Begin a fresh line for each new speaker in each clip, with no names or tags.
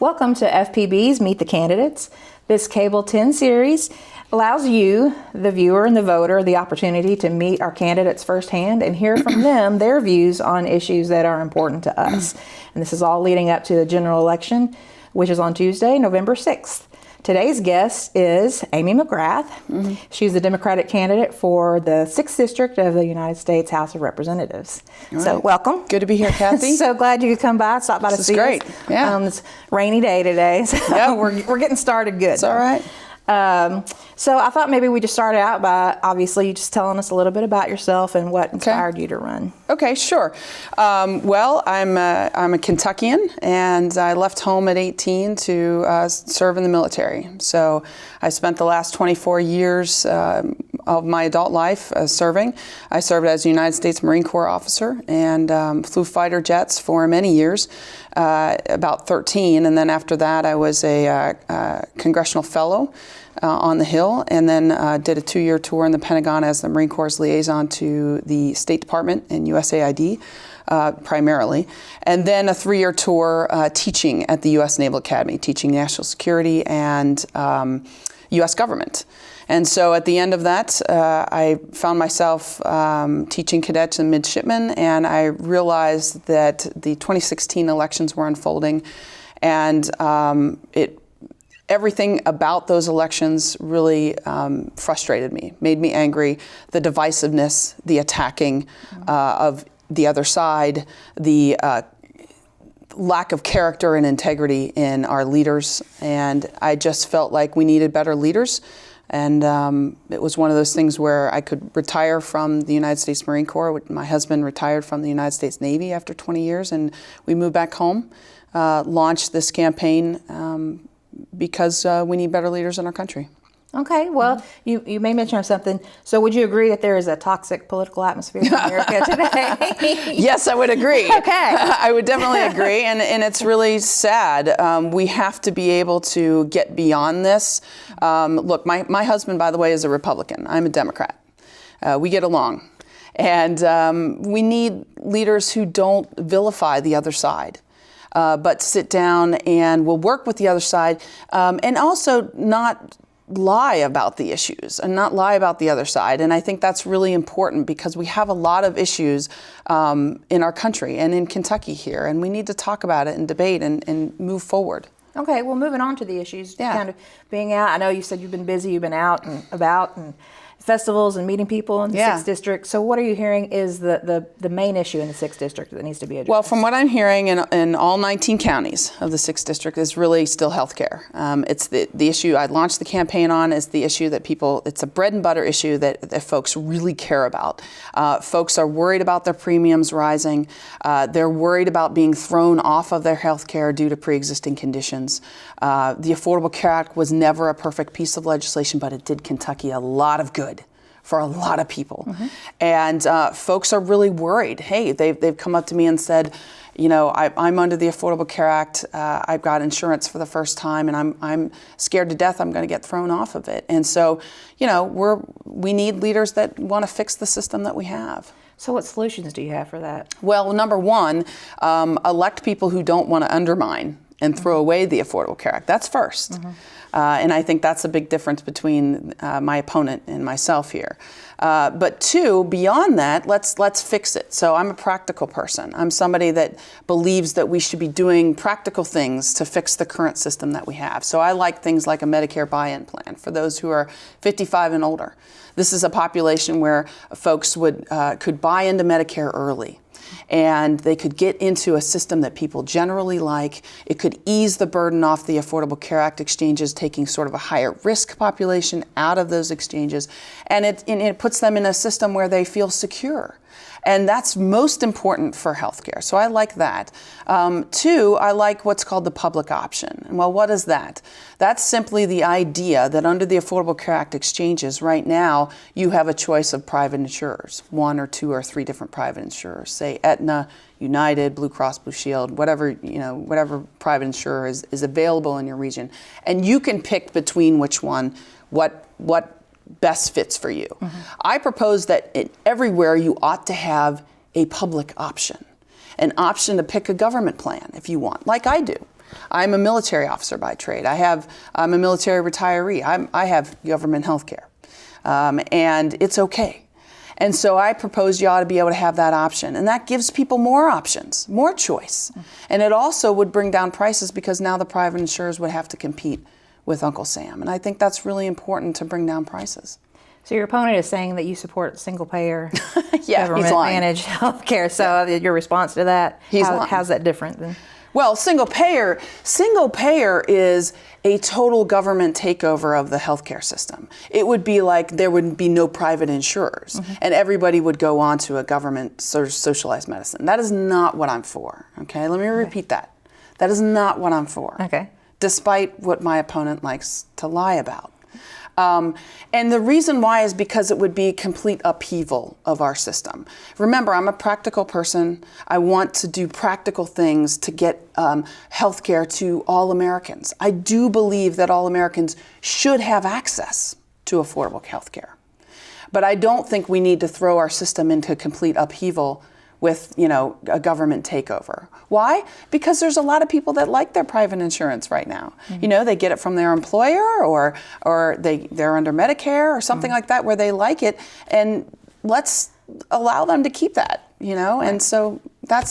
Welcome to FPB's Meet the Candidates. This Cable 10 series allows you, the viewer and the voter, the opportunity to meet our candidates firsthand and hear from them their views on issues that are important to us. And this is all leading up to the general election, which is on Tuesday, November 6th. Today's guest is Amy Mcgrath. She's the Democratic candidate for the 6th District of the United States House of Representatives.
Right.
So welcome.
Good to be here, Kathy.
So glad you could come by, stop by to see us.
This is great. Yeah.
It's a rainy day today, so we're getting started good.
It's all right.
So I thought maybe we just start out by obviously just telling us a little bit about yourself and what inspired you to run.
Okay, sure. Well, I'm a Kentuckian, and I left home at 18 to serve in the military. So I spent the last 24 years of my adult life serving. I served as a United States Marine Corps officer and flew fighter jets for many years, about 13, and then after that I was a congressional fellow on the Hill, and then did a 2-year tour in the Pentagon as the Marine Corps' liaison to the State Department and USAID primarily, and then a 3-year tour teaching at the U.S. Naval Academy, teaching national security and U.S. government. And so at the end of that, I found myself teaching cadets and midshipmen, and I realized that the 2016 elections were unfolding, and everything about those elections really frustrated me, made me angry. The divisiveness, the attacking of the other side, the lack of character and integrity in our leaders, and I just felt like we needed better leaders. And it was one of those things where I could retire from the United States Marine Corps. My husband retired from the United States Navy after 20 years, and we moved back home, launched this campaign because we need better leaders in our country.
Okay, well, you may mention something. So would you agree that there is a toxic political atmosphere in America today?
Yes, I would agree.
Okay.
I would definitely agree, and it's really sad. We have to be able to get beyond this. Look, my husband, by the way, is a Republican. I'm a Democrat. We get along. And we need leaders who don't vilify the other side. But sit down and will work with the other side, and also not lie about the issues and not lie about the other side. And I think that's really important because we have a lot of issues in our country and in Kentucky here, and we need to talk about it and debate and move forward.
Okay, well, moving on to the issues, kind of being out. I know you said you've been busy, you've been out and about and festivals and meeting people in the 6th District. So what are you hearing is the main issue in the 6th District that needs to be addressed?
Well, from what I'm hearing in all 19 counties of the 6th District is really still health care. It's the issue I launched the campaign on is the issue that it's a bread and butter issue that folks really care about. Folks are worried about their premiums rising. They're worried about being thrown off of their health care due to pre-existing conditions. The Affordable Care Act was never a perfect piece of legislation, but it did Kentucky a lot of good for a lot of people. And folks are really worried. Hey, they've come up to me and said, you know, I'm under the Affordable Care Act. I've got insurance for the first time, and I'm scared to death I'm going to get thrown off of it. And so, you know, we need leaders that want to fix the system that we have.
So what solutions do you have for that?
Well, number one, elect people who don't want to undermine and throw away the Affordable Care Act. That's first. And I think that's a big difference between my opponent and myself here. But two, beyond that, let's fix it. So I'm a practical person. I'm somebody that believes that we should be doing practical things to fix the current system that we have. So I like things like a Medicare buy-in plan for those who are 55 and older. This is a population where folks could buy into Medicare early, and they could get into a system that people generally like. It could ease the burden off the Affordable Care Act exchanges, taking sort of a higher risk population out of those exchanges, and it puts them in a system where they feel secure. And that's most important for healthcare. So I like that. Two, I like what's called the public option. Well, what is that? That's simply the idea that under the Affordable Care Act exchanges right now, you have a choice of private insurers, 1 or 2 or 3 different private insurers, say Aetna, United, Blue Cross Blue Shield, whatever private insurer is available in your region. And you can pick between which one, what best fits for you. I propose that everywhere you ought to have a public option, an option to pick a government plan if you want, like I do. I'm a military officer by trade. I'm a military retiree. I have government health care. And it's okay. And so I propose you ought to be able to have that option. And that gives people more options, more choice. And it also would bring down prices because now the private insurers would have to compete with Uncle Sam. And I think that's really important to bring down prices.
So your opponent is saying that you support single-payer
Yeah,
government-managed health care. So your response to that,
lying.
How's that different than?
Well, single payer is a total government takeover of the healthcare system. It would be like there would be no private insurers, and everybody would go on to a government sort of socialized medicine. That is not what I'm for. Okay, let me repeat that. That is not what I'm for.
Okay.
Despite what my opponent likes to lie about. And the reason why is because it would be complete upheaval of our system. Remember, I'm a practical person. I want to do practical things to get health care to all Americans. I do believe that all Americans should have access to affordable health care. But I don't think we need to throw our system into complete upheaval with, a government takeover. Why? Because there's a lot of people that like their private insurance right now. They get it from their employer or they're under Medicare or something like that where they like it, and let's allow them to keep that,
Right.
And so I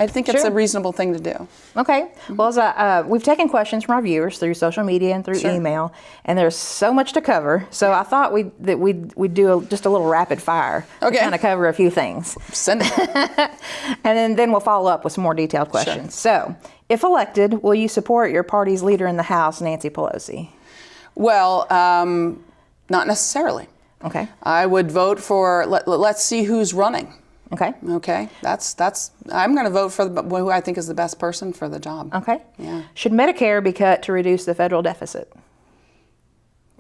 think it's a reasonable thing to do.
Okay. Well, we've taken questions from our viewers through social media and through email, and there's so much to cover. So I thought we'd do just a little rapid fire to kind of cover a few things.
Send it.
And then we'll follow up with some more detailed questions. So, if elected, will you support your party's leader in the House, Nancy Pelosi?
Well, not necessarily.
Okay.
I would vote for, let's see who's running.
Okay.
Okay. I'm going to vote for who I think is the best person for the job.
Okay.
Yeah.
Should Medicare be cut to reduce the federal deficit?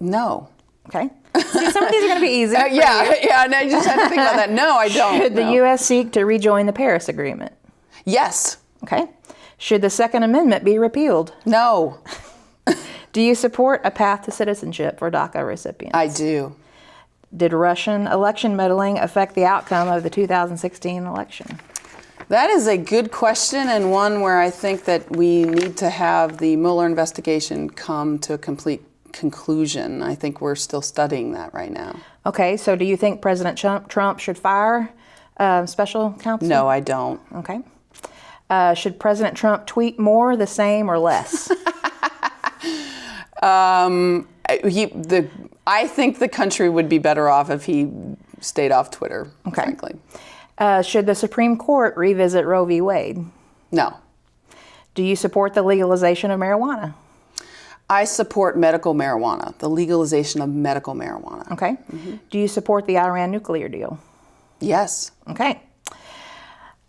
No.
Okay. See, some of these are going to be easy.
And I just had to think about that. No, I don't.
Should the U.S. seek to rejoin the Paris Agreement?
Yes.
Okay. Should the Second Amendment be repealed?
No.
Do you support a path to citizenship for DACA recipients?
I do.
Did Russian election meddling affect the outcome of the 2016 election?
That is a good question, and one where I think that we need to have the Mueller investigation come to a complete conclusion. I think we're still studying that right now.
Okay, so do you think President Trump should fire special counsel?
No, I don't.
Okay. Should President Trump tweet more, the same, or less?
I think the country would be better off if he stayed off Twitter, frankly.
Should the Supreme Court revisit Roe v. Wade?
No.
Do you support the legalization of marijuana?
I support medical marijuana, the legalization of medical marijuana.
Okay. Do you support the Iran nuclear deal?
Yes.
Okay.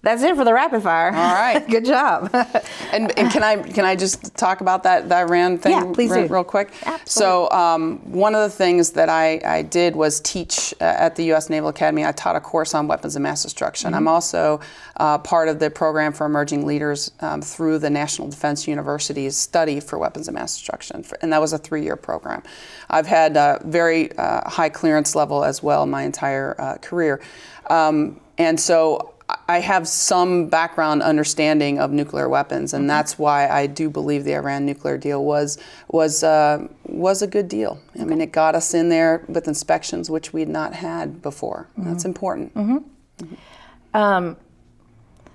That's it for the rapid fire.
All right.
Good job.
And can I just talk about that Iran thing real quick?
Absolutely.
So one of the things that I did was teach at the U.S. Naval Academy. I taught a course on weapons of mass destruction. I'm also part of the program for emerging leaders through the National Defense University's study for weapons of mass destruction, and that was a 3-year program. I've had a very high clearance level as well my entire career, and so I have some background understanding of nuclear weapons, and that's why I do believe the Iran nuclear deal was a good deal. I mean, it got us in there with inspections, which we'd not had before. That's important.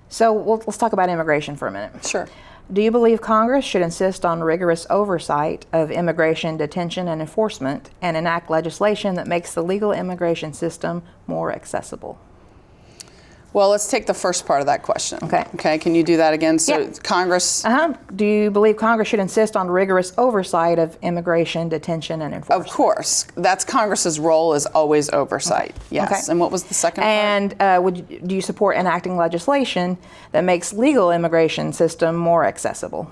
So let's talk about immigration for a minute.
Sure.
Do you believe Congress should insist on rigorous oversight of immigration detention and enforcement and enact legislation that makes the legal immigration system more accessible?
Well, let's take the first part of that question.
Okay.
Can you do that again? So
Yeah.
Congress...
Do you believe Congress should insist on rigorous oversight of immigration, detention, and enforcement?
Of course. That's Congress's role, is always oversight. Yes.
Okay.
And what was the second part?
And do you support enacting legislation that makes legal immigration system more accessible?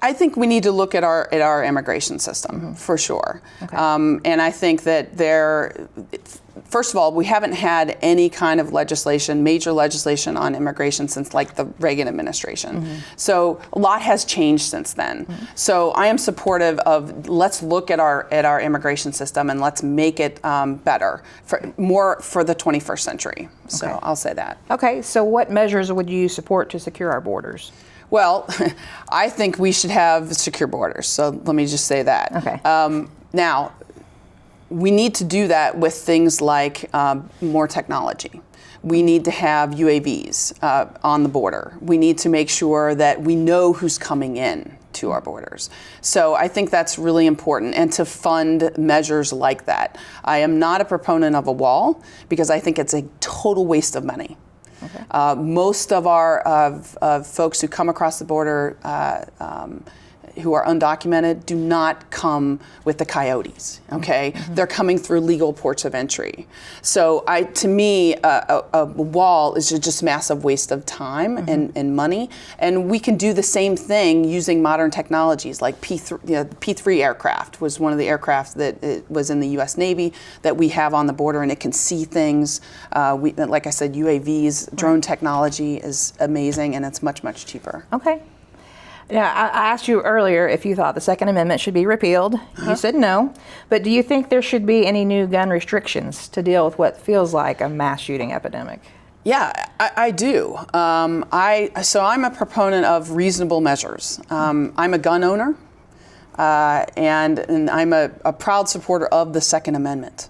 I think we need to look at our immigration system for sure.
Okay.
And I think that first of all, we haven't had any kind of major legislation on immigration since like the Reagan administration. So a lot has changed since then. So I am supportive of, let's look at our immigration system and let's make it better, more for the 21st century. So I'll say that.
Okay, so what measures would you support to secure our borders?
Well, I think we should have secure borders. So let me just say that.
Okay.
Now, we need to do that with things like more technology. We need to have UAVs on the border. We need to make sure that we know who's coming in to our borders. So I think that's really important, and to fund measures like that. I am not a proponent of a wall because I think it's a total waste of money. Okay. Most of our folks who come across the border who are undocumented do not come with the coyotes, okay? Mm-hmm. They're coming through legal ports of entry. So to me, a wall is just massive waste of time and money. And we can do the same thing using modern technologies like P-3 aircraft was one of the aircraft that it was in the U.S. Navy that we have on the border, and it can see things. Like I said, UAVs, drone technology is amazing, and it's much, much cheaper.
Okay. Yeah, I asked you earlier if you thought the Second Amendment should be repealed. You said no. But do you think there should be any new gun restrictions to deal with what feels like a mass shooting epidemic?
Yeah, I do. So I'm a proponent of reasonable measures. I'm a gun owner, and I'm a proud supporter of the Second Amendment.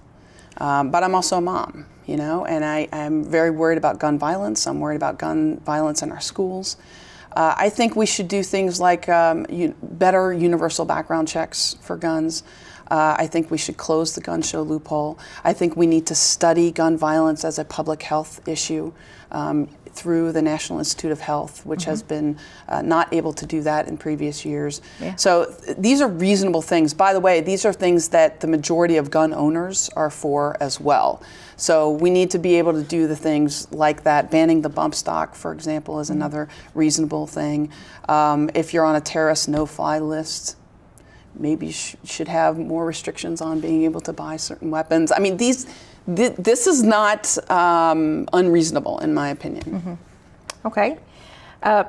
But I'm also a mom, and I'm very worried about gun violence. I'm worried about gun violence in our schools. I think we should do things like better universal background checks for guns. I think we should close the gun show loophole. I think we need to study gun violence as a public health issue through the National Institute of Health, which has been not able to do that in previous years. Yeah. So these are reasonable things. By the way, these are things that the majority of gun owners are for as well. So we need to be able to do the things like that. Banning the bump stock, for example, is another reasonable thing. If you're on a terrorist no-fly list, maybe you should have more restrictions on being able to buy certain weapons. I mean, this is not unreasonable, in my opinion.
Mm-hmm. Okay.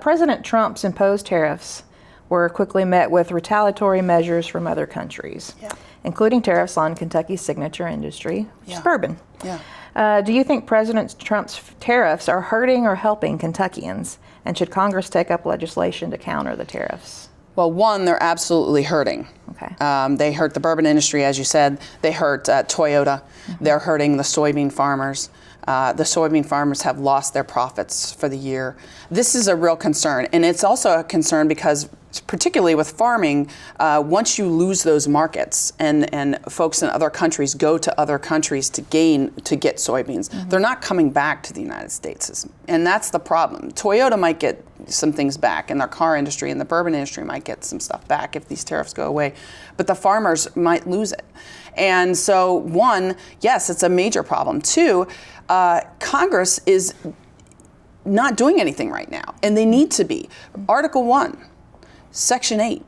President Trump's imposed tariffs were quickly met with retaliatory measures from other countries, including tariffs on Kentucky's signature industry, which is bourbon. Yeah. Do you think President Trump's tariffs are hurting or helping Kentuckians? And should Congress take up legislation to counter the tariffs?
Well, one, they're absolutely hurting. Okay. They hurt the bourbon industry, as you said. They hurt Toyota. They're hurting the soybean farmers. The soybean farmers have lost their profits for the year. This is a real concern. And it's also a concern because, particularly with farming, once you lose those markets and folks in other countries go to other countries to get soybeans, they're not coming back to the United States. And that's the problem. Toyota might get some things back, and their car industry and the bourbon industry might get some stuff back if these tariffs go away, but the farmers might lose it. And so, one, yes, it's a major problem. Two, Congress is not doing anything right now, and they need to be. Article 1, Section 8,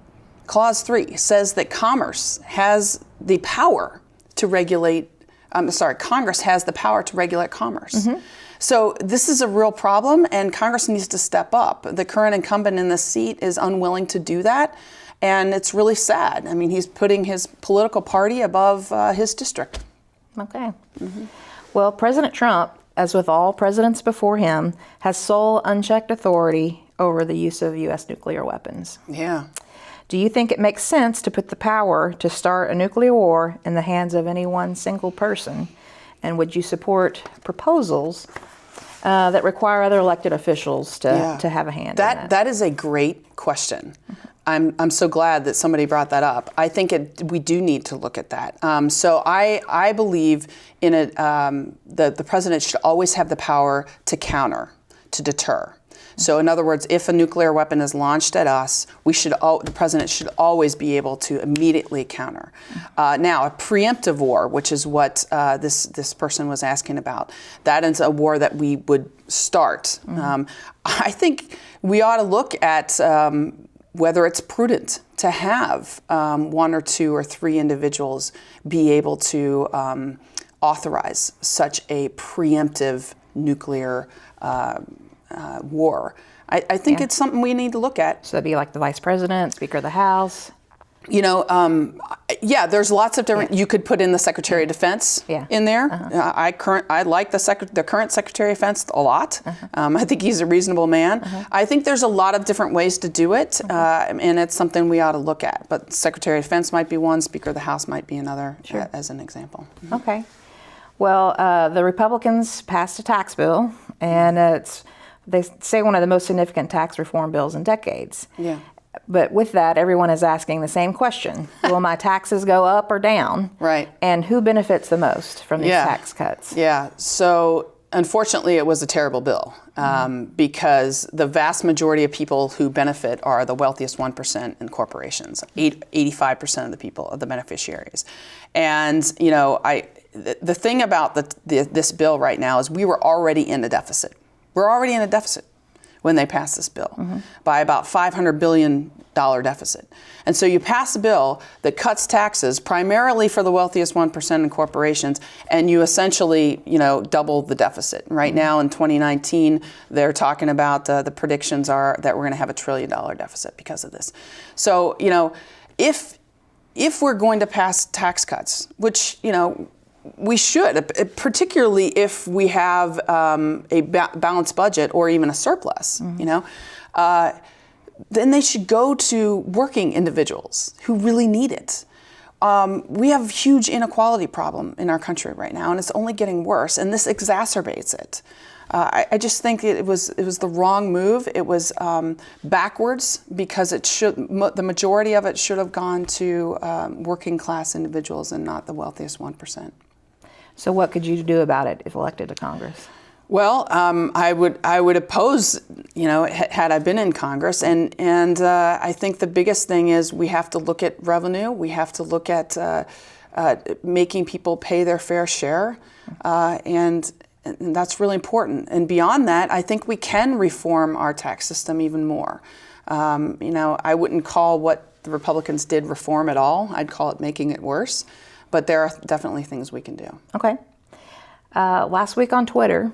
Clause 3 says that Congress has the power to regulate commerce. So this is a real problem, and Congress needs to step up. The current incumbent in this seat is unwilling to do that, and it's really sad. I mean, he's putting his political party above his district.
Okay. Well, President Trump, as with all presidents before him, has sole unchecked authority over the use of U.S. nuclear weapons.
Yeah.
Do you think it makes sense to put the power to start a nuclear war in the hands of any one single person? And would you support proposals that require other elected officials to have a hand in that?
That is a great question. I'm so glad that somebody brought that up. I think we do need to look at that. So I believe in the president should always have the power to counter, to deter. So in other words, if a nuclear weapon is launched at us, the president should always be able to immediately counter. Now, a preemptive war, which is what this person was asking about, that is a war that we would start. I think we ought to look at whether it's prudent to have one or two or three individuals be able to authorize such a preemptive nuclear war. I think it's something we need to look at.
So that'd be like the vice president, Speaker of the House.
Yeah, there's lots of different. You could put in the Secretary of Defense in there. I like the current Secretary of Defense a lot. I think he's a reasonable man. I think there's a lot of different ways to do it, and it's something we ought to look at. But Secretary of Defense might be one. Speaker of the House might be another, as an example.
Okay. Well, the Republicans passed a tax bill, and they say one of the most significant tax reform bills in decades.
Yeah.
But with that, everyone is asking the same question. Will my taxes go up or down?
Right.
And who benefits the most from these tax cuts?
Yeah. So unfortunately, it was a terrible bill because the vast majority of people who benefit are the wealthiest 1% in corporations, 85% of the people, of the beneficiaries. And, the thing about this bill right now is we were already in a deficit. We're already in a deficit when they passed this bill by about $500 billion deficit. And so you pass a bill that cuts taxes primarily for the wealthiest 1% in corporations, and you essentially, double the deficit. Right now in 2019, they're talking about the predictions are that we're going to have $1 trillion deficit because of this. So, if we're going to pass tax cuts, which, we should, particularly if we have a balanced budget or even a surplus, then they should go to working individuals who really need it. We have a huge inequality problem in our country right now, and it's only getting worse, and this exacerbates it. I just think it was the wrong move. It was backwards because the majority of it should have gone to working class individuals and not the wealthiest 1%.
So what could you do about it if elected to Congress?
Well, I would oppose, had I been in Congress, and I think the biggest thing is we have to look at revenue. We have to look at making people pay their fair share, and that's really important. And beyond that, I think we can reform our tax system even more. I wouldn't call what the Republicans did reform at all. I'd call it making it worse. But there are definitely things we can do.
Okay. Last week on Twitter,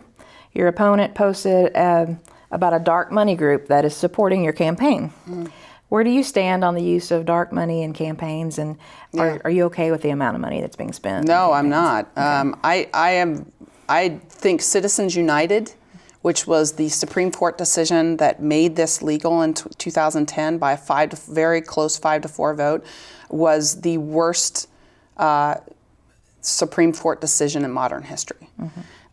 your opponent posted about a dark money group that is supporting your campaign. Where do you stand on the use of dark money in campaigns, and are you okay with the amount of money that's being spent?
No, I'm not. Okay. I think Citizens United, which was the Supreme Court decision that made this legal in 2010 by a very close 5-4 vote, was the worst Supreme Court decision in modern history.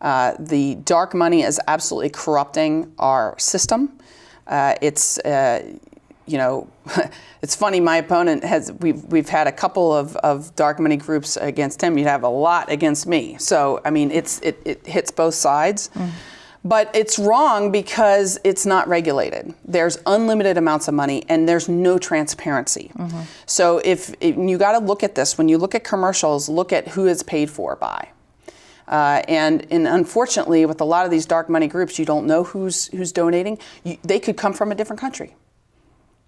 The dark money is absolutely corrupting our system. It's funny. My opponent we've had a couple of dark money groups against him. You'd have a lot against me. So I mean, it hits both sides. But it's wrong because it's not regulated. There's unlimited amounts of money and there's no transparency. So if you got to look at this, when you look at commercials, look at who it's paid for by. And unfortunately, with a lot of these dark money groups, you don't know who's donating. They could come from a different country.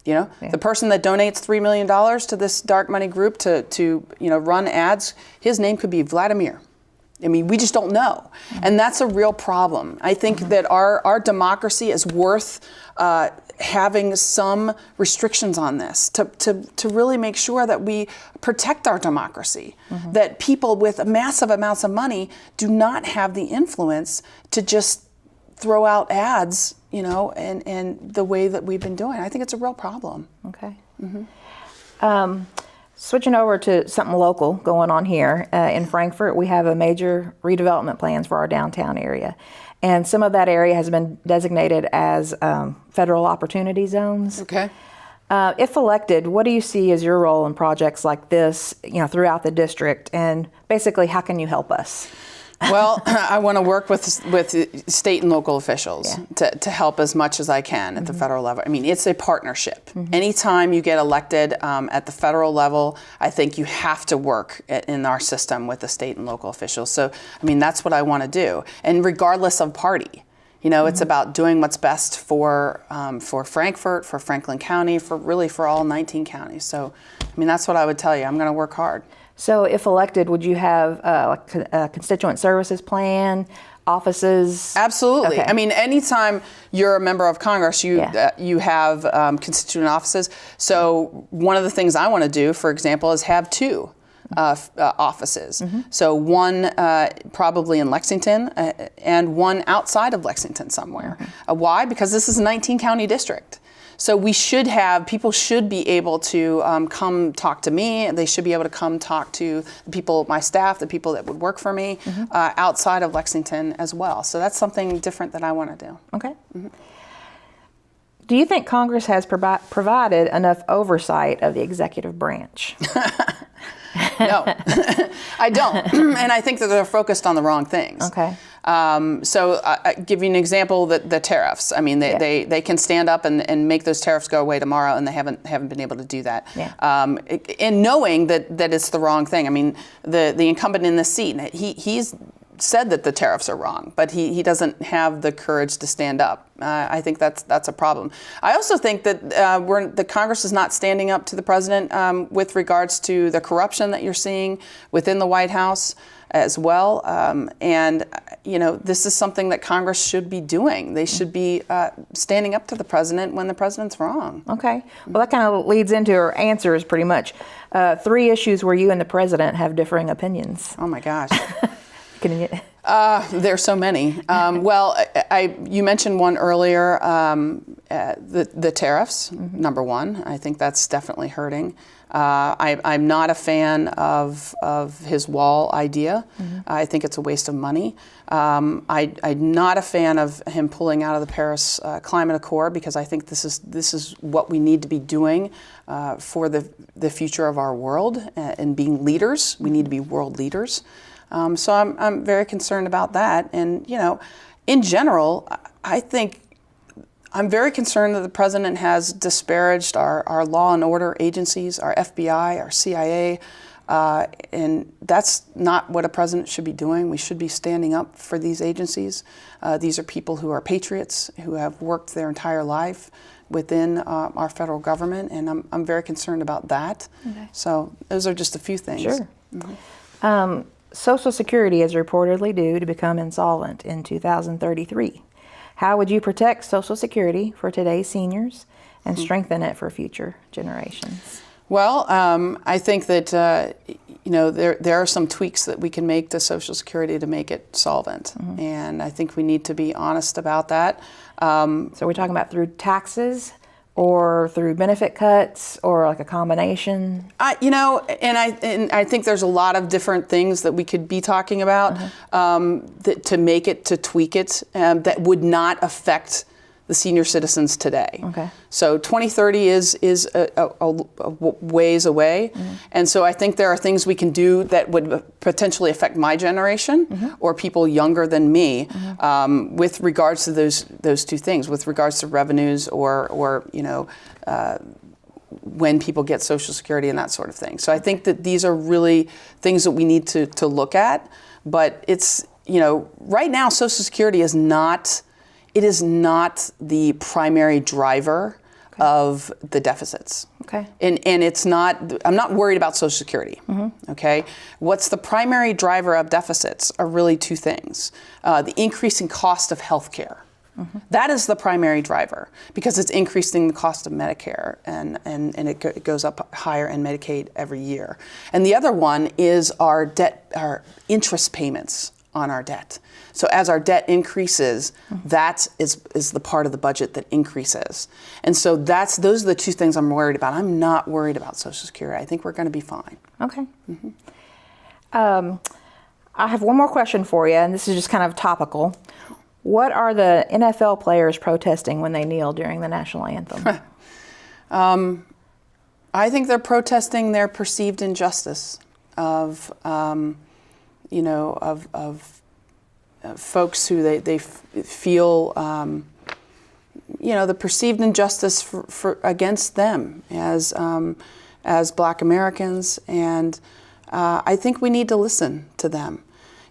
The person that donates $3 million to this dark money group to run ads, his name could be Vladimir. I mean, we just don't know. And that's a real problem. I think that our democracy is worth having some restrictions on this to really make sure that we protect our democracy, that people with massive amounts of money do not have the influence to just throw out ads, and the way that we've been doing. I think it's a real problem.
Okay. Switching over to something local going on here. In Frankfort, we have a major redevelopment plans for our downtown area. And some of that area has been designated as federal opportunity zones.
Okay.
If elected, what do you see as your role in projects like this, throughout the district? And basically, how can you help us?
Well, I want to work with state and local officials to help as much as I can at the federal level. I mean, it's a partnership. Anytime you get elected at the federal level, I think you have to work in our system with the state and local officials. So, I mean, that's what I want to do. And regardless of party, it's about doing what's best for Frankfort, for Franklin County, for all 19 counties. So, I mean, that's what I would tell you. I'm going to work hard.
So if elected, would you have a constituent services plan, offices?
Absolutely.
Okay.
I mean, anytime you're a member of Congress, you have constituent offices. So one of the things I want to do, for example, is have 2 offices. So one probably in Lexington and one outside of Lexington somewhere. Why? Because this is a 19-county district. So people should be able to come talk to me. They should be able to come talk to the people, my staff, the people that would work for me outside of Lexington as well. So that's something different that I want to do.
Okay. Do you think Congress has provided enough oversight of the executive branch?
No, I don't. And I think that they're focused on the wrong things.
Okay.
So I give you an example, the tariffs. I mean, they can stand up and make those tariffs go away tomorrow, and they haven't been able to do that.
Yeah.
And knowing that it's the wrong thing. I mean, the incumbent in the seat, he's said that the tariffs are wrong, but he doesn't have the courage to stand up. I think that's a problem. I also think that the Congress is not standing up to the president with regards to the corruption that you're seeing within the White House as well. And this is something that Congress should be doing. They should be standing up to the president when the president's wrong.
Okay. Well, that kind of leads into our answers pretty much. 3 issues where you and the president have differing opinions.
Oh my gosh.
There's
so many. Well, you mentioned one earlier, the tariffs, number one. I think that's definitely hurting. I'm not a fan of his wall idea. I think it's a waste of money. I'm not a fan of him pulling out of the Paris Climate Accord, because I think this is what we need to be doing for the future of our world and being leaders. We need to be world leaders. So I'm very concerned about that. And, in general, I think I'm very concerned that the president has disparaged our law and order agencies, our FBI, our CIA, and that's not what a president should be doing. We should be standing up for these agencies. These are people who are patriots, who have worked their entire life within our federal government, and I'm very concerned about that. Okay. So those are just a few things.
Sure. Social Security is reportedly due to become insolvent in 2033. How would you protect Social Security for today's seniors and strengthen it for future generations?
Well, I think that there are some tweaks that we can make to Social Security to make it solvent, and I think we need to be honest about that.
So we're talking about through taxes, or through benefit cuts, or like a combination?
And I think there's a lot of different things that we could be talking about to make it, to tweak it, that would not affect the senior citizens today.
Okay.
So 2030 is a ways away, and so I think there are things we can do that would potentially affect my generation or people younger than me with regards to those two things, with regards to revenues or when people get Social Security and that sort of thing. So I think that these are really things that we need to look at, but it's, right now Social Security is not the primary driver of the deficits.
Okay.
And it's not, I'm not worried about Social Security. Okay. What's the primary driver of deficits are really two things. The increasing cost of health care. That is the primary driver, because it's increasing the cost of Medicare, and it goes up higher in Medicaid every year. And the other one is our interest payments on our debt. So as our debt increases, that is the part of the budget that increases. And so those are the two things I'm worried about. I'm not worried about Social Security. I think we're going to be fine.
Okay. I have one more question for you, and this is just kind of topical. What are the NFL players protesting when they kneel during the national anthem?
I think they're protesting their perceived injustice of folks who they feel, the perceived injustice for against them as Black Americans, and I think we need to listen to them.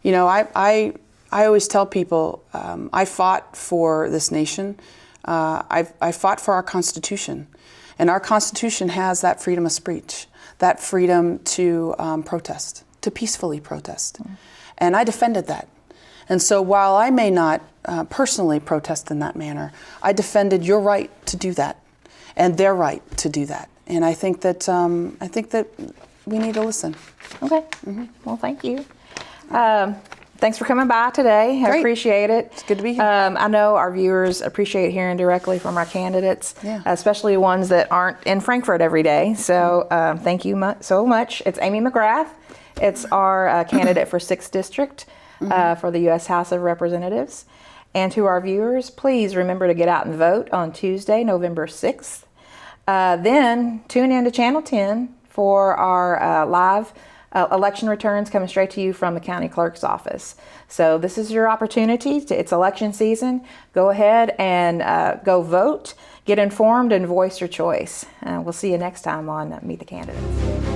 I always tell people, I fought for this nation. I fought for our Constitution, and our Constitution has that freedom of speech, that freedom to protest, to peacefully protest, and I defended that. And so while I may not personally protest in that manner, I defended your right to do that and their right to do that. And I think that we need to listen.
Okay. Well, thank you. Thanks for coming by today. I
Great.
appreciate it.
It's good to be here.
I know our viewers appreciate hearing directly from our candidates,
Yeah.
especially ones that aren't in Frankfort every day. So thank you so much. It's Amy Mcgrath. It's our candidate for 6th District for the U.S. House of Representatives. And to our viewers, please remember to get out and vote on Tuesday, November 6th. Then tune in to Channel 10 for our live election returns coming straight to you from the county clerk's office. So this is your opportunity. It's election season. Go ahead and go vote, get informed, and voice your choice. We'll see you next time on Meet the Candidates.